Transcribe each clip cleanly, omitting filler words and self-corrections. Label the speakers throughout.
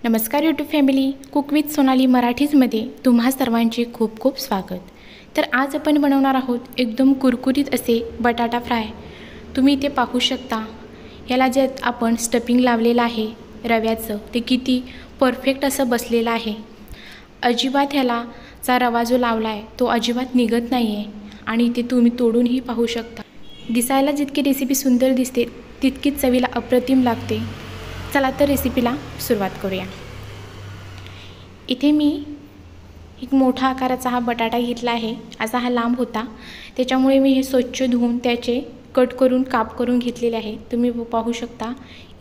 Speaker 1: नमस्कार YouTube family, cook with Sonali मराठीजमध्ये तुम्हा सर्वांचे खूप खूप स्वागत। तर आज आपण बनवणार आहोत एकदम कुरकुरीत असे बटाटा फ्राय। तुम्ही इथे पाहू शकता, याला जे आपण स्टफिंग लावलेलं आहे रव्याचं, ते किती परफेक्ट असं बसलेलं आहे। अजिबात ह्याला चा रवा जो लावला आहे तो अजिबात निघत नाही आहे आणि ते तुम्ही तोडूनही पाहू शकता। दिसायला जितकी रेसिपी सुंदर दिसते तितकीच चवीला अप्रतिम लागते। चला तर रेसिपीला सुरुवात करूया। इथे मी एक मोठा आकाराचा हा बटाटा घेतला आहे। असा हा लांब होता, त्याच्यामुळे मी हे स्वच्छ धुवून त्याचे कट करून काप करून घेतलेले आहे। तुम्ही पाहू शकता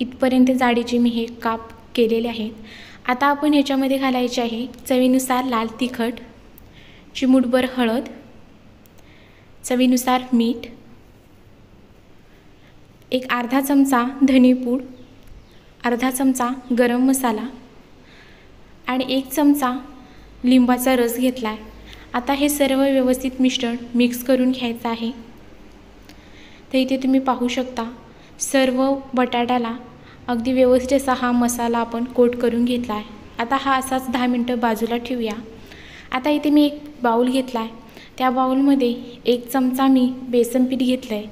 Speaker 1: इथपर्यंत जाडीचे मी हे काप केलेले आहेत। आता आपण ह्याच्यामध्ये घालायचे आहे चवीनुसार लाल तिखट, चिमूटभर हळद, चवीनुसार मीठ, एक अर्धा चमचा धनेपूड, अर्धा चमचा गरम मसाला आणि एक चमचा लिंबाचा रस घेतला आहे। आता हे सर्व व्यवस्थित मिश्रण मिक्स करून घ्यायचं आहे। तर इथे तुम्ही पाहू शकता सर्व बटाट्याला अगदी व्यवस्थित असा हा मसाला आपण कोट करून घेतला आहे। आता हा असाच 10 मिनिटं बाजूला ठेवूया। आता इथे मी एक बाउल घेतला आहे, त्या बाउलमध्ये एक चमचा मी बेसन पीठ घेतलं आहे।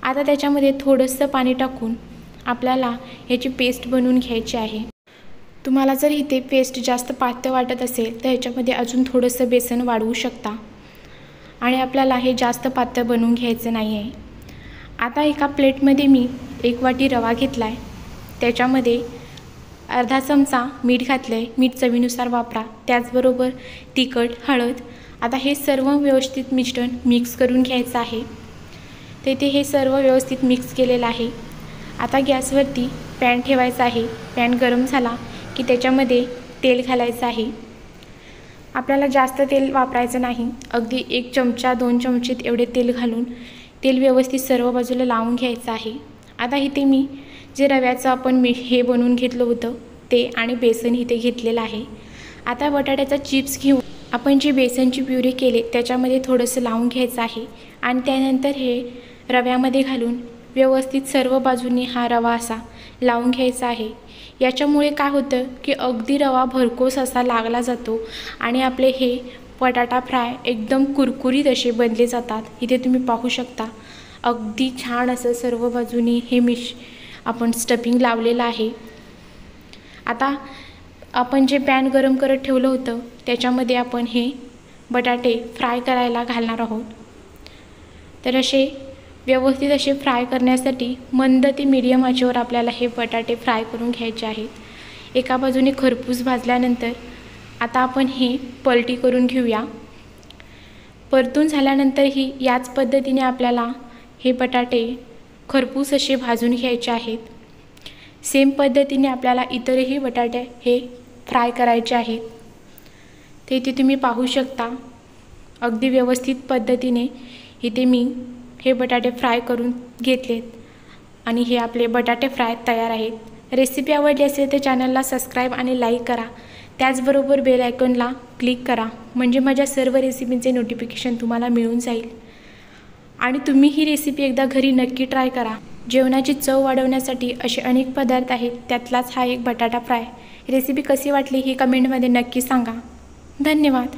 Speaker 1: आता त्याच्यामध्ये थोडंसं पाणी टाकून आपल्याला याची पेस्ट बनवून घ्यायची आहे। तुम्हाला जर इथे पेस्ट जास्त पातळ वाटत असेल तर ह्याच्यामध्ये अजून थोडंसं बेसन वाढवू शकता आणि आपल्याला हे जास्त पातळ बनवून घ्यायचं नाही आहे। आता एका प्लेटमध्ये मी 1 वाटी रवा घेतला आहे, त्याच्यामध्ये अर्धा चमचा मीठ घातलं आहे। मीठ चवीनुसार वापरा, त्याचबरोबर तिखट, हळद। आता हे सर्व व्यवस्थित मिश्रण मिक्स करून घ्यायचं आहे। तर इथे हे सर्व व्यवस्थित मिक्स केलेलं आहे। आता गॅसवरती पॅन ठेवायचा आहे। पॅन गरम झाला की त्याच्यामध्ये तेल घालायचं आहे। आपल्याला जास्त तेल वापरायचं नाही, अगदी 1 चमचा 2 चमचे एवढे तेल घालून तेल व्यवस्थित सर्व बाजूला लावून घ्यायचं आहे। आता इथे मी जे रव्याचं आपण हे बनवून घेतलं होतं ते आणि बेसन इथे घेतलेलं आहे। आता बटाट्याचा चिप्स घेऊन आपण जी बेसनची प्युरी केली त्याच्यामध्ये थोडंसं लावून घ्यायचं आहे आणि त्यानंतर हे रव्यामध्ये घालून व्यवस्थित सर्व बाजूंनी हा रवा असा लावून घ्यायचा आहे। याच्यामुळे काय होतं की अगदी रवा भरकोस असा लागला जातो आणि आपले हे बटाटा फ्राय एकदम कुरकुरीत असे बनले जातात। इथे तुम्ही पाहू शकता अगदी छान असं सर्व बाजूंनी हे आपण स्टफिंग लावलेलं आहे। आता आपण जे पॅन गरम करत ठेवलं होतं त्याच्यामध्ये आपण हे बटाटे फ्राय करायला घालणार आहोत। तर असे व्यवस्थित असे फ्राय करण्यासाठी मंद ते मीडियम आचेवर आपल्याला हे बटाटे फ्राय करून घ्यायचे आहेत। एका बाजूने खरपूस भाजल्यानंतर आता आपण हे पलटी करून घेऊया। परतून झाल्यानंतरही याच पद्धतीने आपल्याला हे बटाटे खरपूस असे भाजून घ्यायचे आहेत। सेम पद्धतीने आपल्याला इतरही बटाटे हे फ्राय करायचे आहेत। ते इथे तुम्ही पाहू शकता अगदी व्यवस्थित पद्धतीने इथे मी हे बटाटे फ्राय करून घेतलेत आणि हे आपले बटाटे फ्राय तयार आहेत। रेसिपी आवडली असेल तर चॅनलला सबस्क्राईब आणि लाईक करा, त्याचबरोबर बेल आयकॉनला क्लिक करा, म्हणजे माझ्या सर्व रेसिपींचे नोटिफिकेशन तुम्हाला मिळून जाईल। आणि तुम्ही ही रेसिपी एकदा घरी नक्की ट्राय करा। जेवणाची चव वाढवण्यासाठी असे अनेक पदार्थ आहेत, त्यातलाच हा एक बटाटा फ्राय। रेसिपी कशी वाटली ही कमेंटमध्ये नक्की सांगा। धन्यवाद।